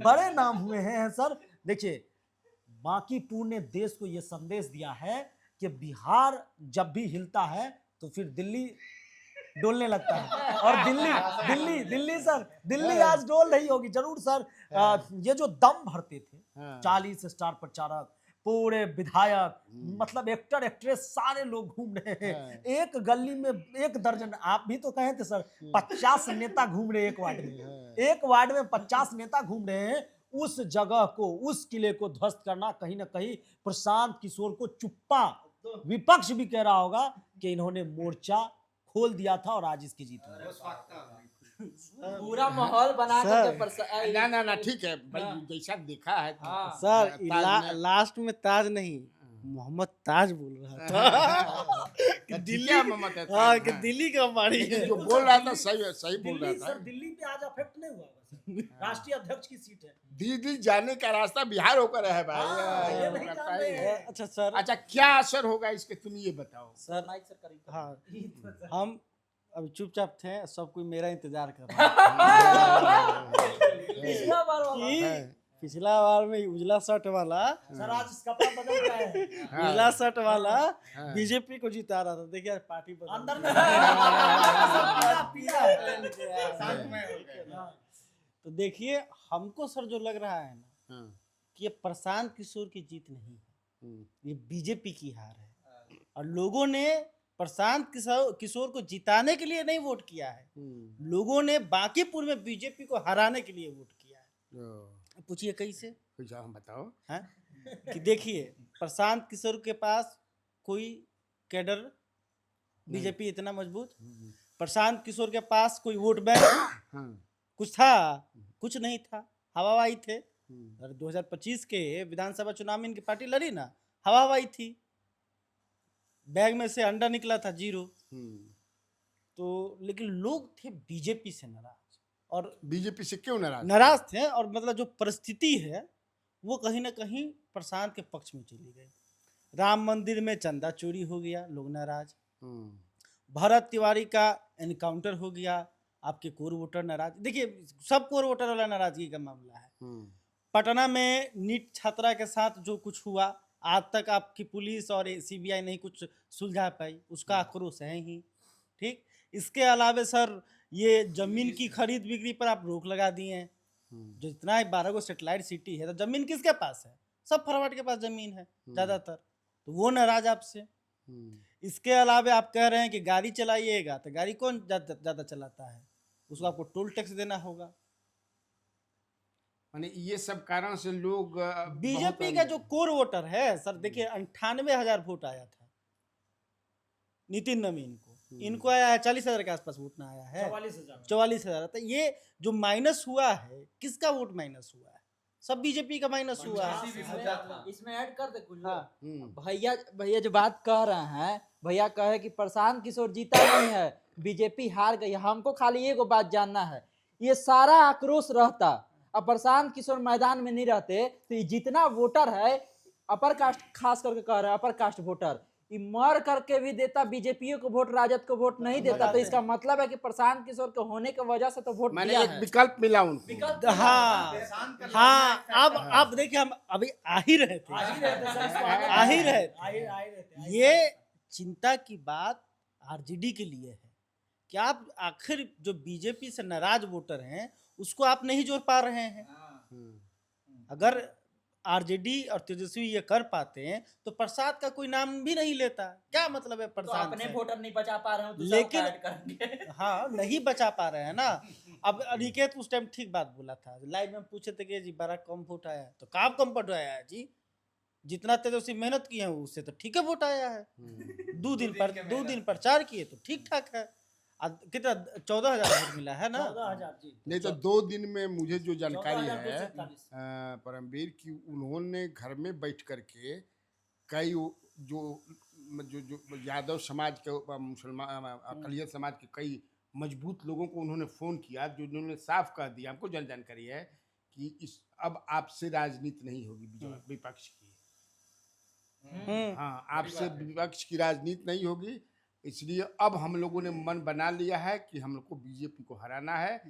E: बड़े नाम हुए हैं सर, देखिए बांकीपुर ने देश को यह संदेश दिया है कि बिहार जब भी हिलता है तो फिर दिल्ली डोलने लगता है। और दिल्ली सर, दिल्ली आज डोल रही होगी जरूर सर। ये जो दम भरते थे 40 स्टार प्रचारक, पूरे विधायक, मतलब एक्टर एक्ट्रेस सारे लोग घूम रहे हैं एक गली में, 1 दर्जन, आप भी तो कहे थे सर 50 नेता घूम रहे हैं एक वार्ड में, एक वार्ड में 50 नेता घूम रहे हैं। उस जगह को, उस किले को ध्वस्त करना कहीं ना कहीं प्रशांत किशोर को चुप्पा विपक्ष भी कह रहा होगा कि इन्होंने मोर्चा खोल दिया था, और आज इसकी जीत हुई।
C: पूरा माहौल बना
D: सर,
A: ना ना ठीक है भाई, जैसा देखा है
D: सर
A: ताज
D: लास्ट में ताज नहीं, मोहम्मद ताज बोल रहा था कि
A: दिल्ली मोहम्मद है,
D: हाँ कि दिल्ली का मारी है।
A: जो बोल रहा था सही बोल रहा
E: दिल्ली
A: था।
E: सर, दिल्ली पे आज अफेक्ट नहीं हुआ सर, राष्ट्रीय अध्यक्ष की सीट है।
A: दिल्ली जाने का रास्ता बिहार होकर है
E: हाँ,
A: भाई,
E: ये
A: ये
E: नहीं
A: पता
E: जान
A: ही
E: रहे
A: है।
E: हैं।
D: अच्छा सर,
A: अच्छा क्या असर होगा इसके, तुम ये बताओ।
D: सर
C: माइक सर करीब
D: हाँ, हम अभी चुपचाप थे, सब कोई मेरा इंतजार कर रहा
C: पिछला बार वाला।
D: कि पिछला बार में उजला शर्ट वाला,
E: सर आज कपड़ा बदल रहा है,
D: उजला शर्ट वाला
A: हाँ।
D: बीजेपी को जिता रहा था। देखिए पार्टी बदल
E: अंदर
D: गई।
E: में पीला
D: हाँ। तो देखिए हमको सर जो लग रहा है ना कि ये प्रशांत किशोर की जीत नहीं है, ये बीजेपी की हार है। और लोगों ने प्रशांत किशोर को जिताने के लिए नहीं वोट किया है, लोगों ने बांकीपुर में बीजेपी को हराने के लिए वोट किया है। पूछिए कैसे
A: कुछ हम बताओ।
D: हैं कि देखिए प्रशांत किशोर के पास कोई कैडर बीजेपी इतना मजबूत, प्रशांत किशोर के पास कोई वोट बैंक
A: हाँ।
D: कुछ था, कुछ नहीं था, हवाबाई थे। और 2025 के विधानसभा चुनाव में इनकी पार्टी लड़ी ना, हवाबाई थी, बैग में से अंडा निकला था 0। तो लेकिन लोग थे बीजेपी से नाराज, और
A: बीजेपी से क्यों नाराज?
D: नाराज थे, और मतलब जो परिस्थिति है वो कहीं ना कहीं प्रशांत के पक्ष में चली गई। राम मंदिर में चंदा चोरी हो गया, लोग नाराज। भरत तिवारी का एनकाउंटर हो गया, आपके कोर वोटर नाराज। देखिए सब कोर वोटर वाला नाराजगी का मामला है। पटना में नीट छात्रा के साथ जो कुछ हुआ, आज तक आपकी पुलिस और सीबीआई नहीं कुछ सुलझा पाई, उसका आक्रोश है ही। ठीक, इसके अलावा सर ये जमीन की खरीद बिक्री पर आप रोक लगा दिए हैं। जो इतना ही 12 गो सेटेलाइट सिटी है, तो जमीन किसके पास है? सब फरवर्ड के पास जमीन है ज्यादातर, तो वो नाराज आपसे। इसके अलावा आप कह रहे हैं कि गाड़ी चलाइएगा, तो गाड़ी कौन ज्यादा चलाता है? उसको आपको टोल टैक्स देना होगा।
A: माने ये सब कारण से लोग
D: बीजेपी का जो कोर वोटर है सर, देखिए 98,000 वोट आया था नितिन नवीन को, इनको आया है 40,000 के आसपास वोट ना आया है, 44,000। तो ये जो माइनस हुआ है, किसका वोट माइनस हुआ है? सब बीजेपी का माइनस हुआ है।
C: इसमें ऐड कर दे कुछ।
D: हाँ।
C: भैया जो बात कह रहे हैं, भैया कहे कि प्रशांत किशोर जीता नहीं है, बीजेपी हार गई। हमको खाली एगो बात जानना है, ये सारा आक्रोश रहता अब प्रशांत किशोर मैदान में नहीं रहते तो ये जितना वोटर है, अपर कास्ट खास करके कह रहे हैं, अपर कास्ट वोटर, ये मर करके भी देता बीजेपी को वोट, राजद को वोट नहीं देता। तो इसका मतलब है कि प्रशांत किशोर के होने की वजह से तो वोट
A: मैंने
C: दिया
A: एक
C: है।
A: विकल्प मिला उनको।
D: हाँ हाँ, अब देखिए हम अभी आ ही रहे थे, आ ही रहे थे। ये चिंता की बात आरजेडी के लिए है कि आप आखिर जो बीजेपी से नाराज वोटर हैं उसको आप नहीं जोड़ पा रहे हैं। अगर आरजेडी और तेजस्वी ये कर पाते हैं तो प्रसाद का कोई नाम भी नहीं लेता। क्या मतलब है
C: तो
D: प्रसाद
C: अपने
D: से?
C: वोटर नहीं बचा पा रहे हो तो
D: लेकिन
C: सब ऐड करेंगे।
D: हाँ, नहीं बचा पा रहे हैं ना। अब अनिकेत उस टाइम ठीक बात बोला था, लाइव में पूछे थे कि जी बड़ा कम वोट आया है, तो कहाँ कम वोट आया है जी? जितना तेजस्वी मेहनत किए हैं उससे तो ठीक है वोट आया है। 2 दिन प्रचार किए तो ठीक ठाक है। कितना 14,000 वोट मिला है ना?
E: 14,000 जी।
A: नहीं तो 2 दिन में मुझे जो जानकारी है परमवीर की, उन्होंने घर में बैठ करके कई जो जो जो यादव समाज के, मुसलमान अकलियत समाज के कई मजबूत लोगों को उन्होंने फ़ोन किया, जो उन्होंने साफ कह दिया, हमको जानकारी है कि इस अब आपसे राजनीति नहीं होगी विपक्ष की। हाँ, आपसे विपक्ष की राजनीति नहीं होगी, इसलिए अब हम लोगों ने मन बना लिया है कि हम लोग को बीजेपी को हराना है,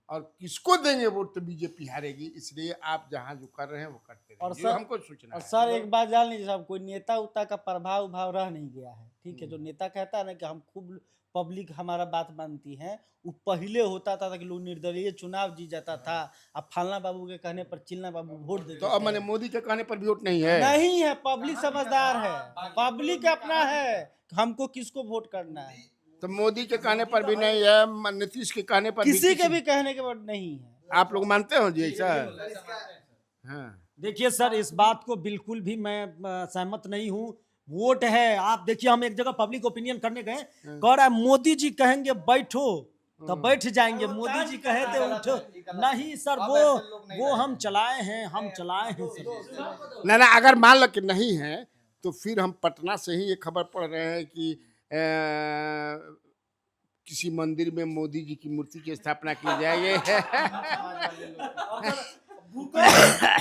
A: और किसको देंगे वोट तो बीजेपी हारेगी, इसलिए आप जहाँ जो कर रहे हैं वो करते रहिए।
D: और
A: ये हमको सूचना
D: और
A: है।
D: सर एक बात जान लीजिए साहब, कोई नेता उता का प्रभाव रह नहीं गया है। ठीक है, जो नेता कहता है ना कि हम खूब पब्लिक हमारा बात मानती है, वो पहले होता था कि लोग निर्दलीय चुनाव जीत जाता था, अब फलना बाबू के कहने पर चिल्ला बाबू वोट देते
A: तो अब मैंने मोदी के कहने पर भी वोट नहीं है।
D: नहीं है। पब्लिक समझदार है, पब्लिक अपना है, हमको किसको वोट करना है।
A: तो मोदी के कहने पर भी नहीं है, नीतीश के कहने पर
D: किसी के भी कहने के बाद नहीं है।
A: आप लोग मानते हो जी ऐसा? हाँ,
E: देखिए सर, इस बात को बिल्कुल भी मैं सहमत नहीं हूँ। वोट है, आप देखिए हम एक जगह पब्लिक ओपिनियन करने गए, कह रहा है मोदी जी कहेंगे बैठो तो बैठ जाएंगे, मोदी जी कहे थे उठो। नहीं सर, वो हम चलाए हैं सर।
A: ना अगर मान लो कि नहीं है तो फिर हम पटना से ही ये खबर पढ़ रहे हैं कि किसी मंदिर में मोदी जी की मूर्ति की स्थापना की जाएगी।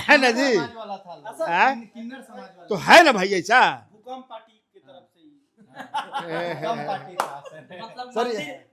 A: है ना जी? तो है ना भाई ऐसा?
D: भूकंप पार्टी की तरफ से
C: मतलब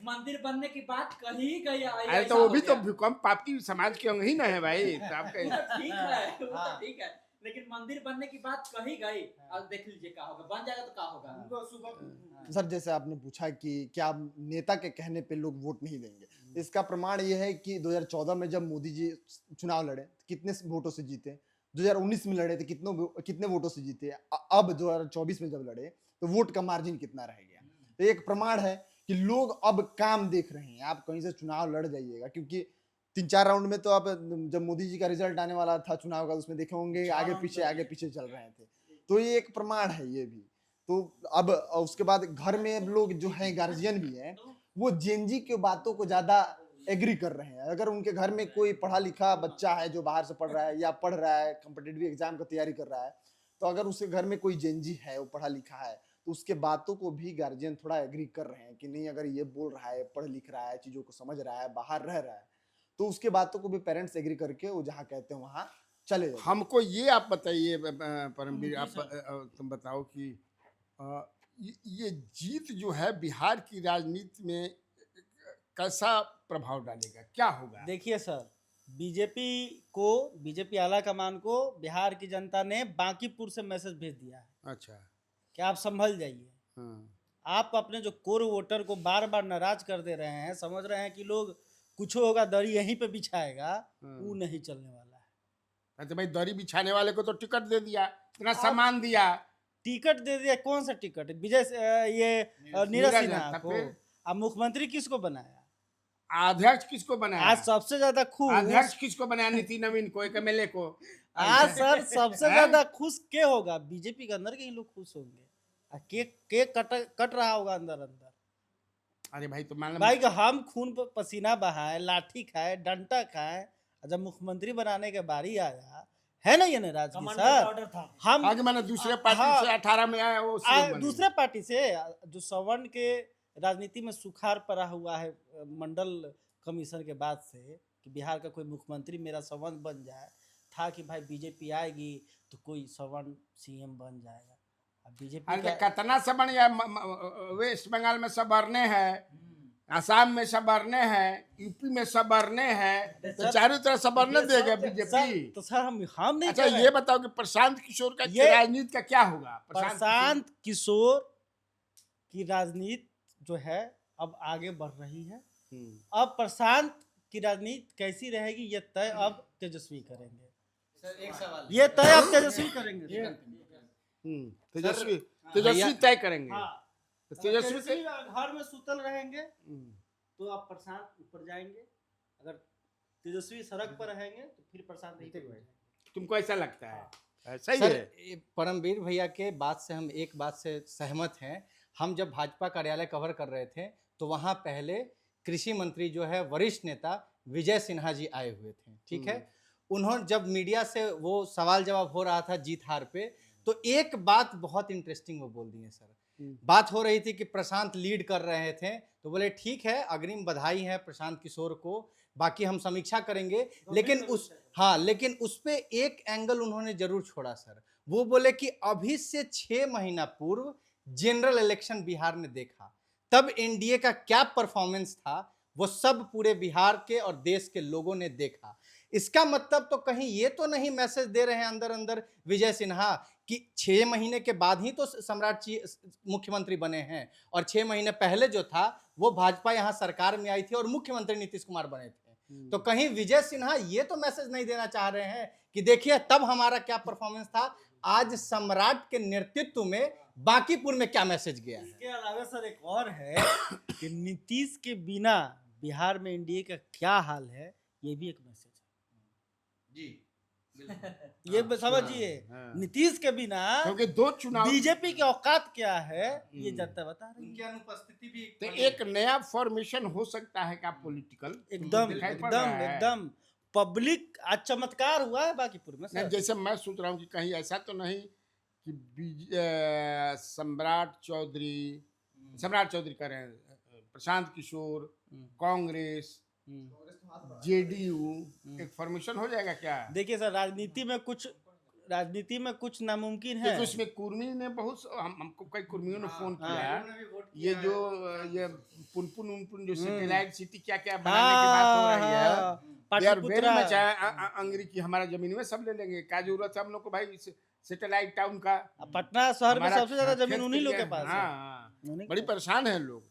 C: मंदिर बनने की बात कही गई।
A: अरे तो वो भी तो भूकंप पार्टी समाज के अंग ही ना है भाई। तो आप
C: ठीक है, वो तो ठीक है, लेकिन मंदिर बनने की बात कही गई। अब देख लीजिए क्या होगा, बन जाएगा तो क्या होगा।
B: सर जैसे आपने पूछा कि क्या नेता के कहने पे लोग वोट नहीं देंगे, इसका प्रमाण ये है कि 2014 में जब मोदी जी चुनाव लड़े कितने वोटों से जीते, 2019 में लड़े थे कितने वोटों से जीते, अब 2024 में जब लड़े तो वोट का मार्जिन कितना रह गया। तो एक प्रमाण है कि लोग अब काम देख रहे हैं। आप कहीं से चुनाव लड़ जाइएगा, क्योंकि 3-4 राउंड में तो आप जब मोदी जी का रिजल्ट आने वाला था चुनाव का, उसमें देखे होंगे आगे पीछे चल रहे थे। तो ये एक प्रमाण है ये भी। तो अब उसके बाद घर में अब लोग जो हैं गार्जियन भी हैं, वो जेनजी की बातों को ज्यादा एग्री कर रहे हैं। अगर उनके घर में कोई पढ़ा लिखा बच्चा है जो बाहर से पढ़ रहा है या पढ़ रहा है, कॉम्पिटिटिव एग्जाम का तैयारी कर रहा है, तो अगर उसके घर में कोई जेनजी है, वो पढ़ा लिखा है, तो उसके बातों को भी गार्जियन थोड़ा एग्री कर रहे हैं कि नहीं, अगर ये बोल रहा है, पढ़ लिख रहा है, चीजों को समझ रहा है, बाहर रह रहा है, तो उसके बातों को भी पेरेंट्स एग्री करके वो जहाँ कहते हैं वहाँ चले जाते हैं।
A: हमको ये आप बताइए परमवीर, आप तुम बताओ कि ये जीत जो है बिहार की राजनीति में कैसा प्रभाव डालेगा, क्या होगा?
D: देखिए सर, बीजेपी आला कमान को बिहार की जनता ने बांकीपुर से मैसेज भेज दिया है
A: अच्छा।
D: कि आप संभल जाइए।
A: हाँ।
D: आप अपने जो कोर वोटर को बार बार नाराज कर दे रहे हैं, समझ रहे हैं कि लोग कुछ होगा दरी यहीं पे बिछाएगा, वो नहीं चलने वाला है।
A: तो भाई दरी बिछाने वाले को तो टिकट दे दिया, इतना सामान दिया,
D: टिकट दे दिया, कौन सा टिकट? नीरज सिन्हा को। अब मुख्यमंत्री किसको बनाया?
A: अध्यक्ष किसको बनाया?
D: आज सबसे ज्यादा खुश
A: अध्यक्ष किसको बनाया? नीति नवीन को, एक एमएलए को।
D: आज सर सबसे ज्यादा खुश के होगा? बीजेपी के अंदर के ही लोग खुश होंगे। केक कट रहा होगा अंदर अंदर।
A: अरे भाई तो मान
D: भाई हम खून पसीना बहाए, लाठी खाए, डंडा खाए, जब मुख्यमंत्री बनाने के बारी आया है ना, ये नाराजगी सर। हम
A: आगे मैंने दूसरे पार्टी से 18 में आया, वो
D: दूसरे पार्टी से जो सवर्ण के राजनीति में सुखाड़ पड़ा हुआ है मंडल कमीशन के बाद से, कि बिहार का कोई मुख्यमंत्री मेरा सवर्ण बन जाए, था कि भाई बीजेपी आएगी तो कोई सवर्ण सीएम बन जाएगा। अब बीजेपी
A: कितना सवर्ण या वेस्ट बंगाल में सवर्ण है, आसाम में सवर्ण है, यूपी में सवर्ण है, तो चारों तरफ सवर्ण देगा बीजेपी।
D: तो सर हम नहीं।
A: अच्छा ये बताओ कि प्रशांत किशोर का राजनीति का क्या होगा?
D: प्रशांत किशोर की राजनीति जो है अब आगे बढ़ रही है। अब प्रशांत की राजनीति कैसी रहेगी ये तय अब तेजस्वी करेंगे।
F: सर एक सवाल,
D: ये तय अब तेजस्वी करेंगे।
A: तेजस्वी तय करेंगे।
D: तेजस्वी घर में सुतल रहेंगे तो आप प्रशांत ऊपर जाएंगे, अगर तेजस्वी सड़क पर रहेंगे तो फिर प्रशांत नहीं जाएंगे।
A: तुमको ऐसा लगता है? सही
F: सर,
A: है।
F: परमवीर भैया के बात से हम एक बात से सहमत हैं। हम जब भाजपा कार्यालय कवर कर रहे थे तो वहाँ पहले कृषि मंत्री जो है वरिष्ठ नेता विजय सिन्हा जी आए हुए थे, ठीक है। उन्होंने जब मीडिया से वो सवाल जवाब हो रहा था जीत हार पे, तो एक बात बहुत इंटरेस्टिंग वो बोल दिए सर। बात हो रही थी कि प्रशांत लीड कर रहे थे, तो बोले ठीक है, अग्रिम बधाई है प्रशांत किशोर को, बाकी हम समीक्षा करेंगे। लेकिन उस पे एक एंगल उन्होंने जरूर छोड़ा सर। वो बोले कि अभी से 6 महीना पूर्व जनरल इलेक्शन बिहार ने देखा, तब एनडीए का क्या परफॉर्मेंस था वो सब पूरे बिहार के और देश के लोगों ने देखा। इसका मतलब तो कहीं ये तो नहीं मैसेज दे रहे हैं अंदर अंदर विजय सिन्हा कि 6 महीने के बाद ही तो सम्राट जी मुख्यमंत्री बने हैं, और 6 महीने पहले जो था वो भाजपा यहाँ सरकार में आई थी और मुख्यमंत्री नीतीश कुमार बने थे। तो कहीं विजय सिन्हा ये तो मैसेज नहीं देना चाह रहे हैं कि देखिए तब हमारा क्या परफॉर्मेंस था, आज सम्राट के नेतृत्व में बांकीपुर में क्या मैसेज गया है।
D: इसके अलावा सर एक और है कि नीतीश के बिना बिहार में एनडीए का क्या हाल है, ये भी एक मैसेज है जी। ये समझिए, नीतीश के बिना
A: क्योंकि 2 चुनाव
D: बीजेपी की औकात क्या है ये जनता बता रही है।
F: उनकी अनुपस्थिति भी
A: तो एक नया फॉर्मेशन हो सकता है क्या पॉलिटिकल?
D: एकदम पब्लिक आज चमत्कार हुआ है बांकीपुर में सर।
A: जैसे मैं सोच रहा हूँ कि कहीं ऐसा तो नहीं कि सम्राट चौधरी कह रहे हैं, प्रशांत किशोर, कांग्रेस, जेडीयू, एक फॉर्मेशन हो जाएगा क्या?
D: देखिए सर, राजनीति में कुछ नामुमकिन है।
A: तो उसमें कुर्मी ने बहुत हमको कई कुर्मियों ने फोन किया, ये जो ये पुनपुन जो सैटेलाइट सिटी क्या क्या बनाने की बात हो रही है, अंग्री की हमारा जमीन में सब ले लेंगे, क्या जरूरत है हम लोग को भाई सैटेलाइट टाउन का?
D: पटना शहर में सबसे ज्यादा जमीन उन्हीं लोग के पास है।
A: बड़ी परेशान है लोग।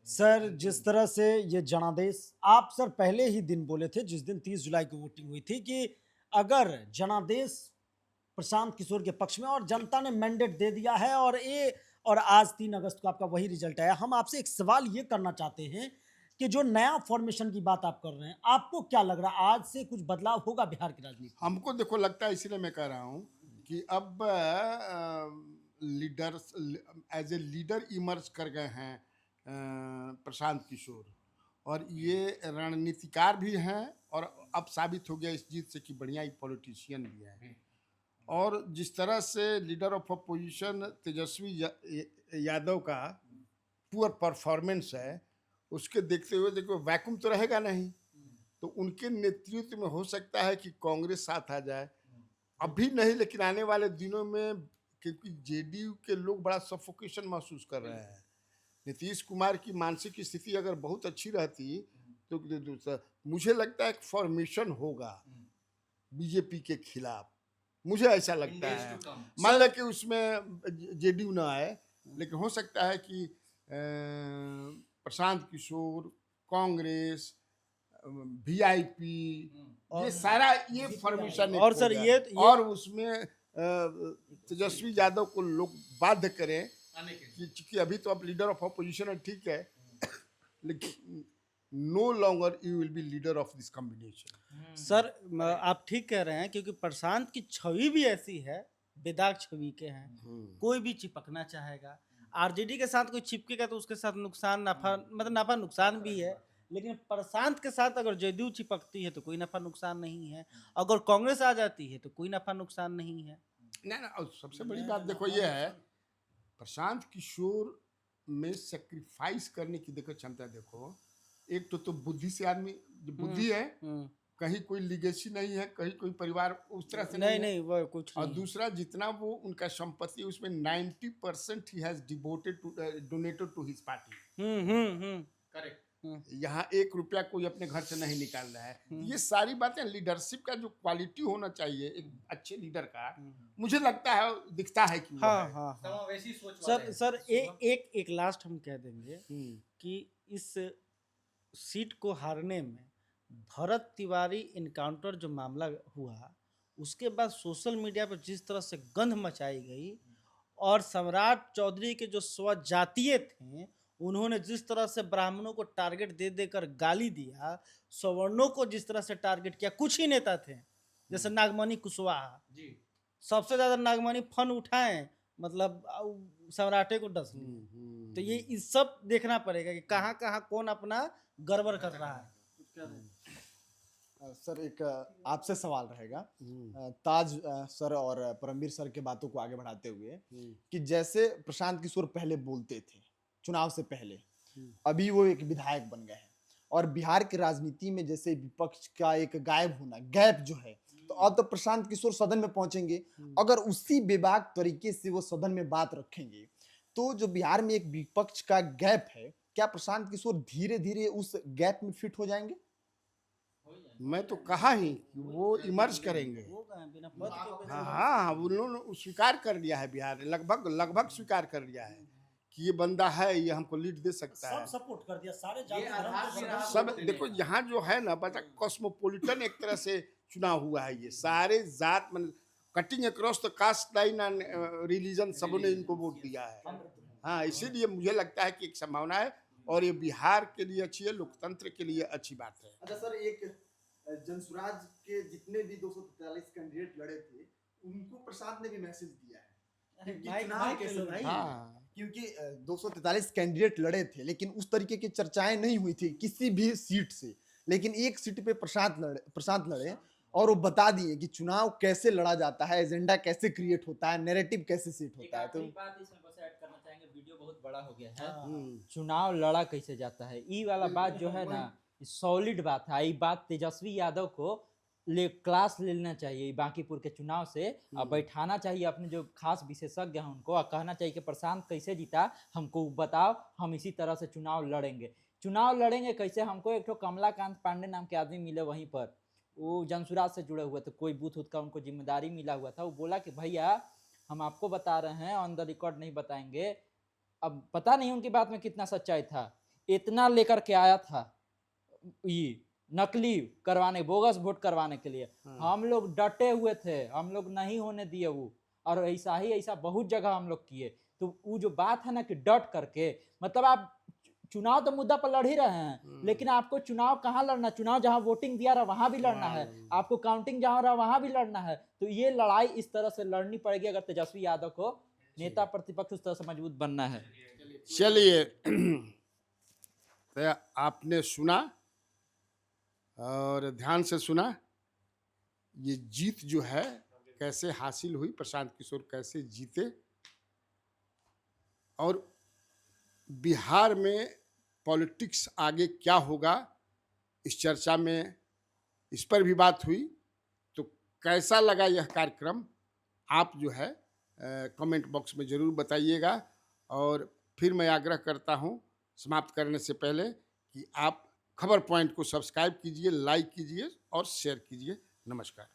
E: सर जिस तरह से ये जनादेश आप सर पहले ही दिन बोले थे, जिस दिन 30 जुलाई को वोटिंग हुई थी, कि अगर जनादेश प्रशांत किशोर के पक्ष में और जनता ने मैंडेट दे दिया है और आज 3 अगस्त को आपका वही रिजल्ट आया। हम आपसे एक सवाल ये करना चाहते हैं कि जो नया फॉर्मेशन की बात आप कर रहे हैं, आपको क्या लग रहा है आज से कुछ बदलाव होगा बिहार की राजनीति में?
A: हमको देखो लगता है, इसलिए मैं कह रहा हूँ कि अब leaders as a leader emerge कर गए हैं प्रशांत किशोर, और ये रणनीतिकार भी हैं, और अब साबित हो गया इस जीत से कि बढ़िया ही पॉलिटिशियन भी हैं। और जिस तरह से leader of opposition Tejashwi Yadav का पुअर परफॉर्मेंस है, उसके देखते हुए देखो वैक्यूम तो रहेगा नहीं, तो उनके नेतृत्व में हो सकता है कि कांग्रेस साथ आ जाए। अभी नहीं, लेकिन आने वाले दिनों में, क्योंकि जेडीयू के लोग बड़ा सफोकेशन महसूस कर रहे हैं। नीतीश कुमार की मानसिक स्थिति अगर बहुत अच्छी रहती तो मुझे लगता है एक फॉर्मेशन होगा बीजेपी के खिलाफ, मुझे ऐसा लगता है। मान लो कि उसमें जेडीयू ना आए, लेकिन हो सकता है कि प्रशांत किशोर, कांग्रेस, वीआईपी, ये सारा ये फॉर्मेशन
D: और सर ये
A: और उसमें तेजस्वी यादव को लोग बाध्य करें कि अभी तो आप लीडर ऑफ अपोजिशन है, ठीक है, लेकिन no longer you will be leader of this combination.
D: Sir आप ठीक कह रहे हैं, क्योंकि प्रशांत की छवि भी ऐसी है, बेदाग छवि के हैं, कोई भी चिपकना चाहेगा। आरजेडी के साथ कोई चिपकेगा तो उसके साथ नुकसान नफा, मतलब नफा नुकसान भी है, लेकिन प्रशांत के साथ अगर जेडीयू चिपकती है तो कोई नफा नुकसान नहीं है, अगर कांग्रेस आ जाती है तो कोई नफा नुकसान नहीं है।
A: ना, और सबसे बड़ी बात देखो ये है, प्रशांत किशोर में सेक्रीफाइस करने की देखो क्षमता देखो। एक तो बुद्धि से आदमी, बुद्धि है, कहीं कोई लिगेसी नहीं है, कहीं कोई परिवार उस तरह से
D: नहीं वो कुछ
A: और
D: नहीं।
A: दूसरा, जितना वो उनका संपत्ति उसमें 90% ही has devoted to donated to his party.
F: Correct.
A: यहाँ 1 रुपया कोई अपने घर से नहीं निकाल रहा है। ये सारी बातें लीडरशिप का जो क्वालिटी होना चाहिए एक अच्छे लीडर का, मुझे लगता है, दिखता है कि वो
D: हाँ
A: है।
D: हाँ हाँ।
F: समावेशी सोच
D: सर
F: वाले हैं।
D: सर एक लास्ट हम कह देंगे कि इस सीट को हारने में भरत तिवारी इनकाउंटर जो मामला हुआ, उसके बाद सोशल मीडिया पर जिस तरह से गंध मचाई गई, और सम्राट चौधरी के जो स्वजातीय थे उन्होंने जिस तरह से ब्राह्मणों को टारगेट दे देकर गाली दिया, सवर्णों को जिस तरह से टारगेट किया, कुछ ही नेता थे जैसे नागमणि कुशवाहा
F: जी।
D: सबसे ज्यादा नागमणि फन उठाए, मतलब सम्राटे को डस लिया। तो ये इस सब देखना पड़ेगा कि कहाँ कहाँ कौन अपना गड़बड़ कर रहा है।
B: सर एक आपसे सवाल रहेगा, ताज सर और परमवीर सर के बातों को आगे बढ़ाते हुए, कि जैसे प्रशांत किशोर पहले बोलते थे चुनाव से पहले, अभी वो एक विधायक बन गए हैं, और बिहार की राजनीति में जैसे विपक्ष का एक गायब होना, गैप जो है, तो अब तो प्रशांत किशोर सदन में पहुंचेंगे, अगर उसी बेबाक तरीके से वो सदन में बात रखेंगे, तो जो बिहार में एक विपक्ष का गैप है, क्या प्रशांत किशोर धीरे धीरे उस गैप में फिट हो जाएंगे?
A: मैं तो कहा ही कि वो इमर्ज करेंगे। हाँ, उन्होंने स्वीकार कर लिया है, बिहार लगभग स्वीकार कर लिया है कि ये बंदा है, ये हमको लीड दे सकता है।
E: सब सपोर्ट कर दिया, सारे जाति धर्म को
A: सब देखो, यहाँ जो है ना बता, कॉस्मोपोलिटन एक तरह से चुनाव हुआ है, ये सारे जात में cutting across the caste line and religion, सबों ने इनको वोट दिया है। हाँ, इसीलिए मुझे लगता है कि एक संभावना है, और ये बिहार के लिए अच्छी है, लोकतंत्र के लिए अच्छी बात है।
B: अच्छा सर, एक जनसुराज के जितने भी 243 कैंडिडेट लड़े थे, उनको प्रसाद ने भी मैसेज दिया है क्योंकि चुनाव के समय, क्योंकि 243 कैंडिडेट लड़े थे, लेकिन उस तरीके की चर्चाएं नहीं हुई थी किसी भी सीट से, लेकिन एक सीट पे प्रशांत लड़े और वो बता दिए कि चुनाव कैसे लड़ा जाता है, एजेंडा कैसे क्रिएट होता है, नैरेटिव कैसे सेट होता है। तो
C: बात इसमें बस ऐड करना चाहेंगे, वीडियो बहुत बड़ा हो गया है, चुनाव लड़ा कैसे जाता है, ई वाला बात जो है ना, सॉलिड बात है। ये बात तेजस्वी यादव को क्लास लेना चाहिए बांकीपुर के चुनाव से, और बैठाना चाहिए अपने जो खास विशेषज्ञ हैं उनको, और कहना चाहिए कि प्रशांत कैसे जीता हमको बताओ, हम इसी तरह से चुनाव लड़ेंगे कैसे। हमको एक तो कमलाकांत पांडे नाम के आदमी मिले वहीं पर, वो जनसुराज से जुड़े हुए थे, कोई बूथ का उनको जिम्मेदारी मिला हुआ था। वो बोला कि भैया हम आपको बता रहे हैं, ऑन द रिकॉर्ड नहीं बताएंगे। अब पता नहीं उनकी बात में कितना सच्चाई था, इतना लेकर के आया था ये नकली करवाने, बोगस वोट करवाने के लिए। हम लोग डटे हुए थे, हम लोग नहीं होने दिए वो, और ऐसा बहुत जगह हम लोग किए। तो वो जो बात है ना कि डट करके, मतलब आप चुनाव तो मुद्दा पर लड़ ही रहे हैं, लेकिन आपको चुनाव कहाँ लड़ना, चुनाव जहां वोटिंग दिया रहा वहां भी लड़ना है, आपको काउंटिंग जहां रहा वहां भी लड़ना है। तो ये लड़ाई इस तरह से लड़नी पड़ेगी अगर तेजस्वी यादव को नेता प्रतिपक्ष उस तरह से मजबूत बनना है।
A: चलिए, तो आपने सुना और ध्यान से सुना, ये जीत जो है कैसे हासिल हुई, प्रशांत किशोर कैसे जीते, और बिहार में पॉलिटिक्स आगे क्या होगा इस चर्चा में इस पर भी बात हुई। तो कैसा लगा यह कार्यक्रम, आप जो है कमेंट बॉक्स में ज़रूर बताइएगा। और फिर मैं आग्रह करता हूं समाप्त करने से पहले कि आप खबर पॉइंट को सब्सक्राइब कीजिए, लाइक कीजिए और शेयर कीजिए। नमस्कार।